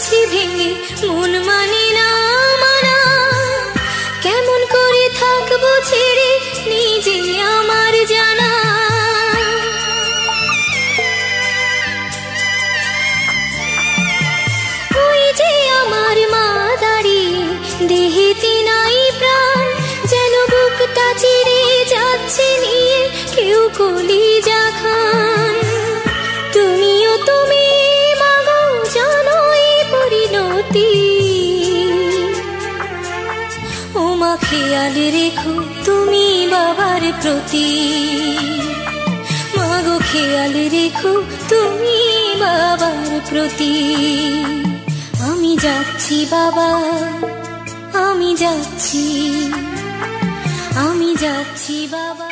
গেছি ভেঙে, মন মানে না মানা। কেমন করে থাকবো ছেড়ে নিজে আমার জানা। ওই যে আমার মা দাঁড়িয়ে, দেহেতে নাই প্রাণ, যেন বুকটা চিরে যাচ্ছে নিয়ে কেউ কলিজা খান। তুমিও তুমি মাগো জানো এই পরিণতি। ও মা খেয়াল রেখো তুমি বাবার প্রতি। মাগো খেয়াল রেখো তুমি বাবার প্রতি। আমি যাচ্ছি বাবা, আমি যাচ্ছি, আমি যাচ্ছি বাবা।